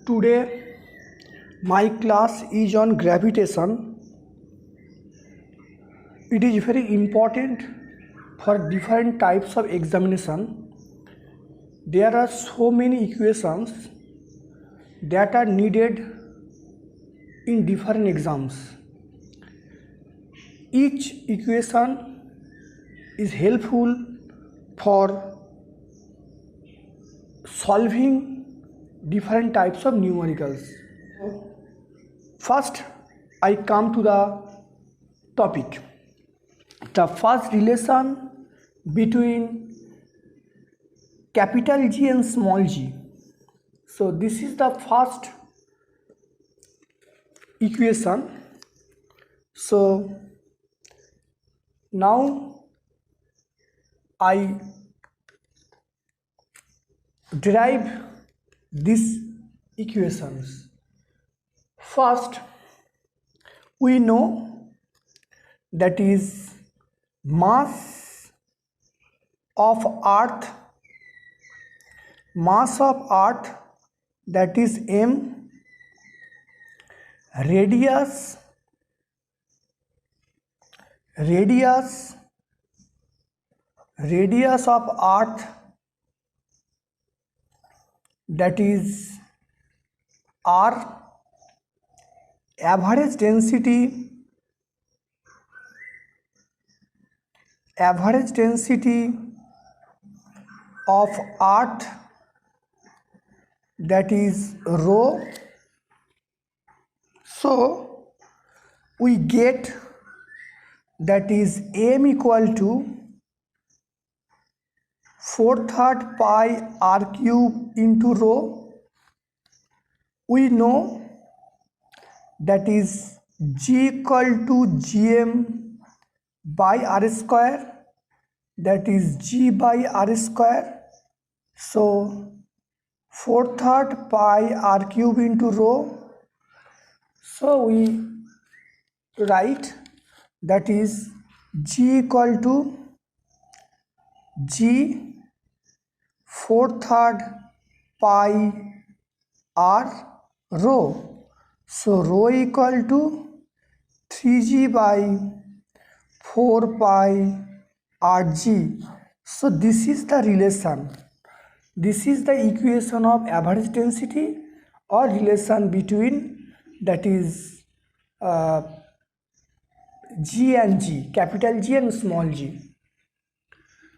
Today my class is on gravitation. It is very important for different types of examination. There are so many equations that are needed in different exams. Each equation is helpful for solving different types of numericals. First, I come to the topic. The first relation between capital G and small g. So this is the first equation. So now I derive these equations. First, we know that is mass of earth that is m, radius of earth that is r, average density of earth that is rho. So we get that is m equal to 4/3 pi r cube into rho. We know that is g equal to gm by r square, that is g by r square. So 4/3 pi r cube into rho. So we write that is g equal to g 4/3 pi r rho. So rho equal to 3g by 4 pi rg. So this is the relation. This is the equation of average density or relation between that is G and G, capital G and small g.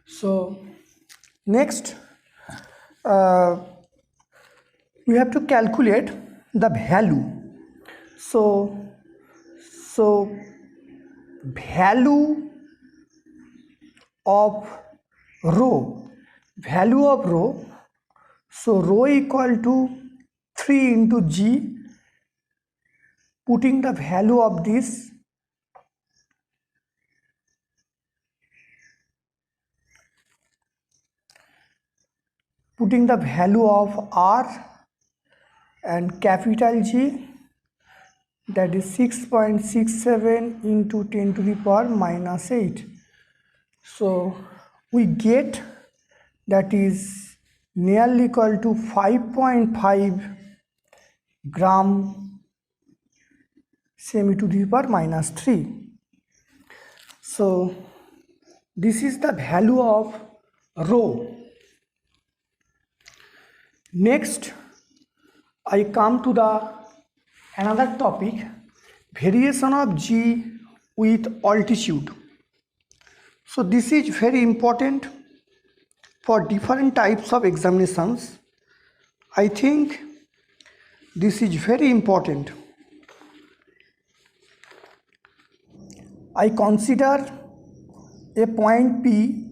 So next we have to calculate the value. So value of rho. So rho equal to 3 into g. Putting the value of this, putting the value of r and capital G, that is 6.67 into 10 to the power minus 8. So we get that is nearly equal to 5.5 gram semi to the power minus 3. So this is the value of rho. Next, I come to the another topic, variation of g with altitude. So this is very important for different types of examinations. I think this is very important. I consider a point P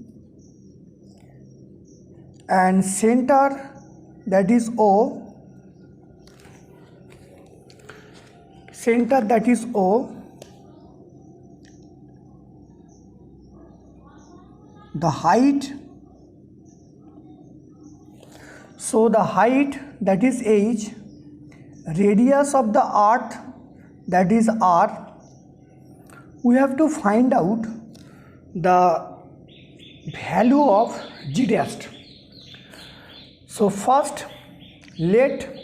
and center that is O, the height, so the height that is h, radius of the earth that is r. We have to find out the value of g dash. So first let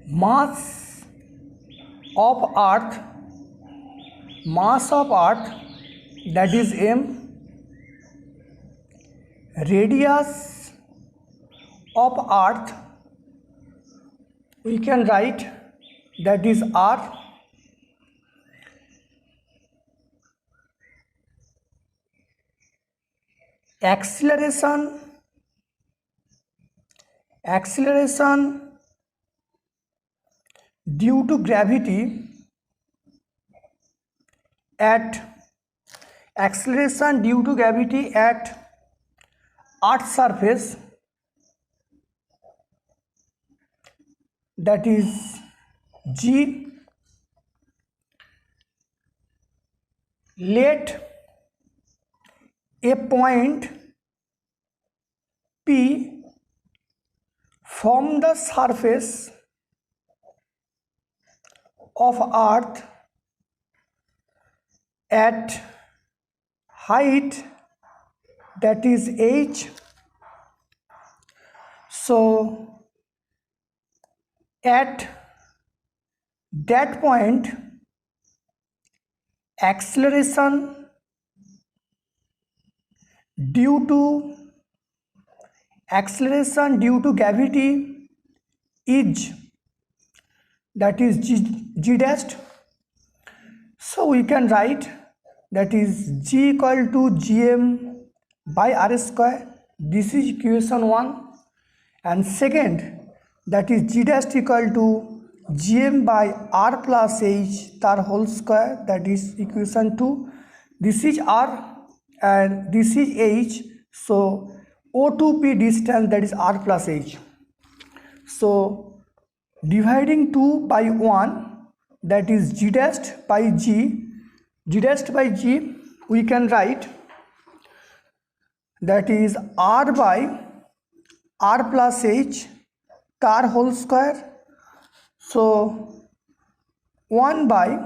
mass of earth, that is m, radius of earth we can write that is r, acceleration due to gravity at earth's surface, that is g. Let a point P from the surface of earth at height, that is h. So at that point acceleration due to gravity is, that is g dash. So we can write that is g equal to gm by r square. This is equation 1. And second, that is g dash equal to gm by r plus h tar whole square, that is equation 2. This is r and this is h, so O2P distance, that is r plus h. So dividing 2 by 1, that is g dash by g, we can write that is r by r plus h tar whole square. So 1 by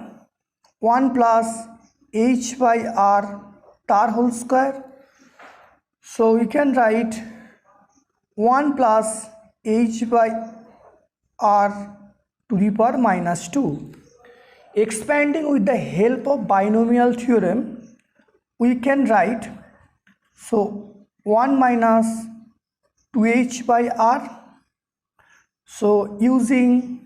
1 plus h by r tar whole square. So we can write 1 plus h by r to the power minus 2. Expanding with the help of binomial theorem, we can write, so 1 minus 2h by r. So using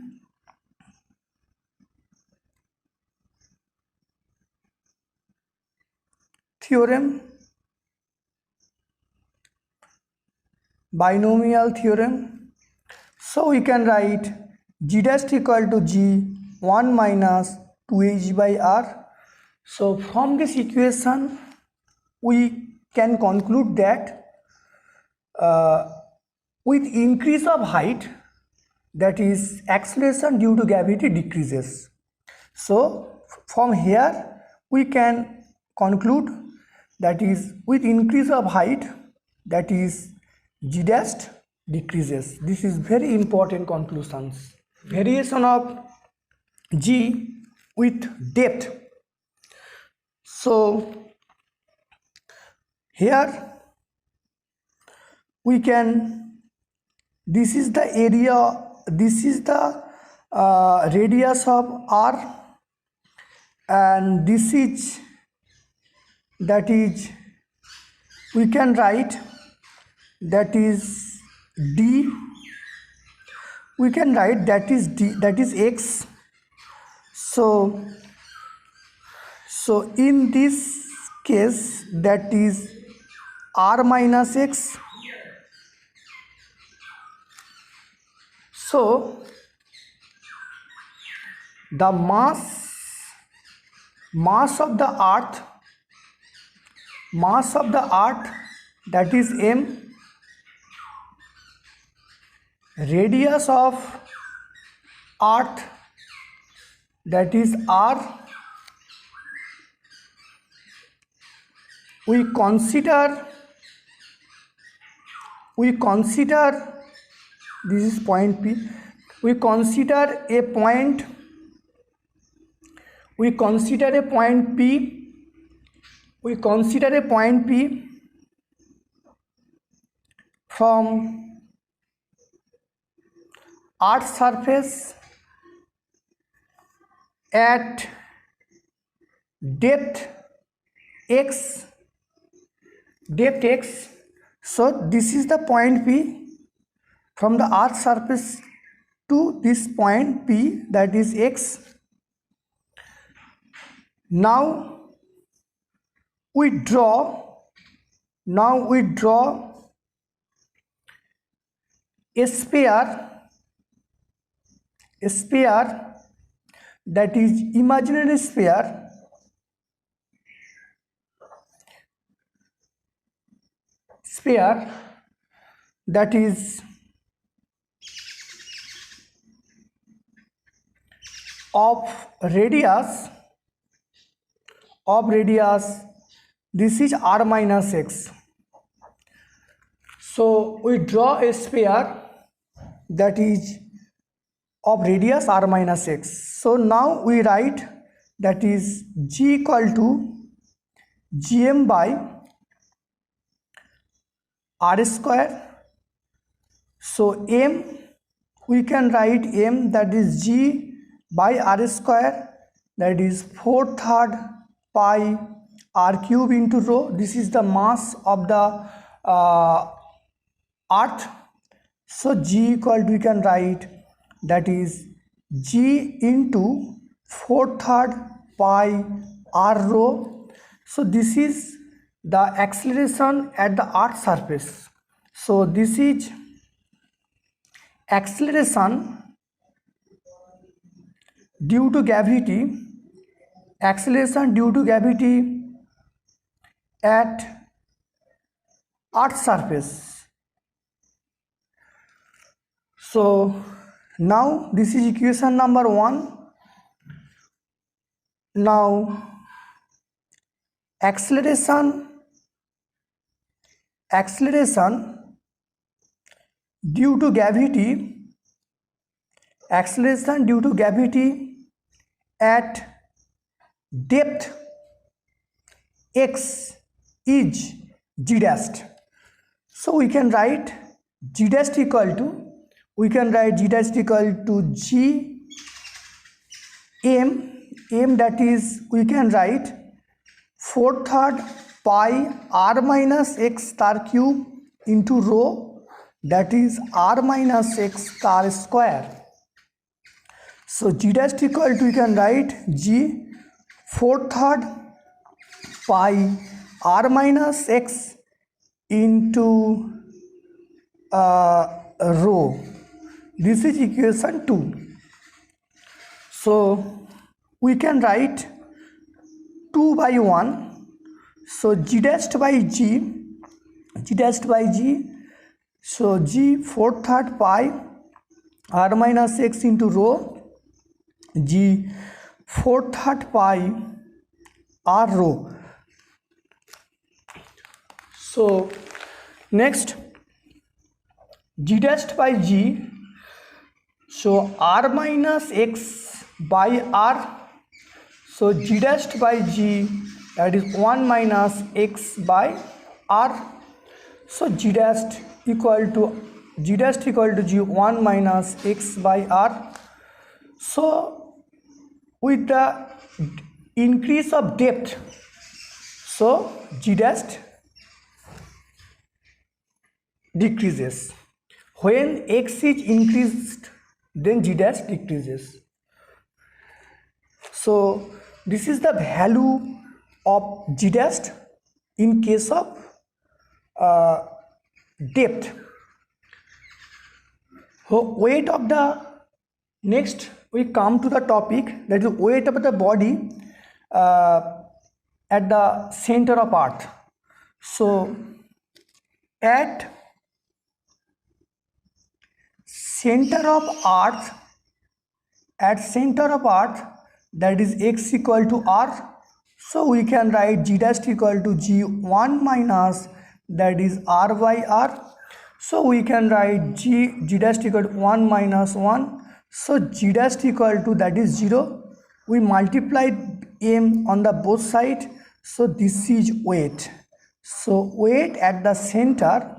theorem, binomial theorem, so we can write g dash equal to g 1 minus 2h by r. So from this equation we can conclude that with increase of height, that is acceleration due to gravity decreases. So from here we can conclude that is with increase of height, that is g dash decreases. This is very important conclusions. Variation of g with depth. So here we can, this is the area, this is the radius of r, and this is, that is, we can write that is d, we can write that is d, that is x. So in this case, that is r minus x. So the mass of the earth, that is m, radius of earth, that is r. We consider this is point P. We consider a point P from Earth's surface at depth x, so this is the point P from the earth surface to this point P, that is x. Now we draw a sphere, that is imaginary sphere, that is of radius, this is r minus x. So we draw a sphere that is of radius r minus x. So now we write that is g equal to gm by r square. So m, we can write m, that is g by r square, that is 4/3 pi r cube into rho. This is the mass of the earth. So g equal to, we can write that is g into 4/3 pi r rho. So this is the acceleration at the earth surface. So this is acceleration due to gravity, at earth surface. So now this is equation number 1. Now acceleration due to gravity, at depth x is g dash. So we can write g dash equal to, g m, that is, we can write 4/3 pi r minus x star cube into rho, that is r minus x star square. So g dash equal to, we can write g 4/3 pi r minus x into rho. This is equation 2. So we can write 2 by 1. So g dashed by g, so g 4/3 pi r minus x into rho, g 4/3 pi r rho. So next, g dashed by g, so r minus x by r, so g dashed by g, that is 1 minus x by r. So g dashed equal to g 1 minus x by r. So with the increase of depth, so g dashed decreases. When x is increased, then g dash decreases. So this is the value of g dash in case of depth. So weight of the, next we come to the topic, that is weight of the body at the center of earth. So at center of earth, that is x equal to r. So we can write g dash equal to g 1 minus, that is r by r. So we can write g dash equal to 1 minus 1. So g dash equal to, that is 0. We multiply m on the both side. So this is weight. So weight at the center,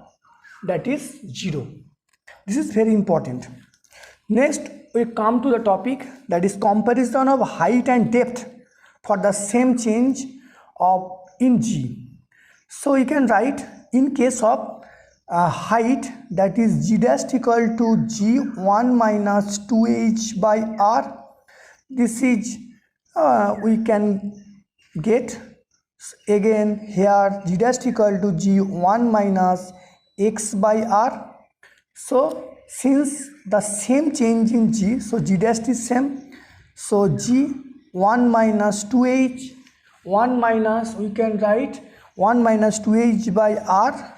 that is 0. This is very important. Next, we come to the topic that is comparison of height and depth for the same change of in G. So we can write in case of height, that is G dash equal to G1 minus 2h by R. This is we can get again here G dash equal to G1 minus x by R. So since the same change in G, so G dash is same, so G1 minus 2h, 1 minus, we can write 1 minus 2h by R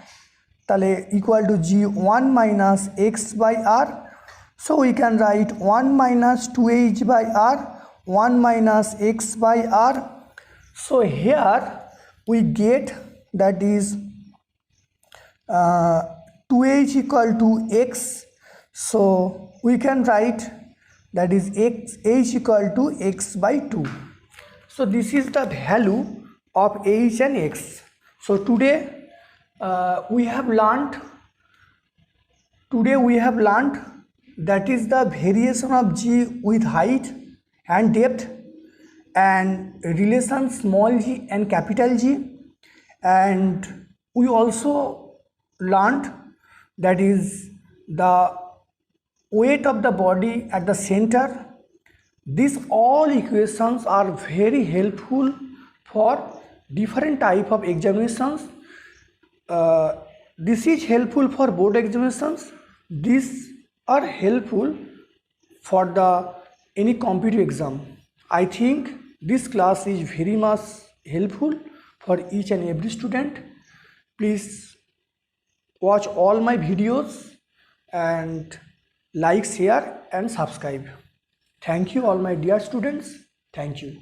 tale equal to G1 minus x by R. So we can write 1 minus 2h by R, 1 minus x by R. So here we get that is 2h equal to x. So we can write that is h equal to x by 2. So this is the value of h and x. So today we have learned that is the variation of G with height and depth and relation small g and capital G, and we also learned that is the weight of the body at the center. These all equations are very helpful for different type of examinations. This is helpful for board examinations. These are helpful for the any competitive exam. I think this class is very much helpful for each and every student. Please watch all my videos and like, share and subscribe. Thank you all my dear students. Thank you.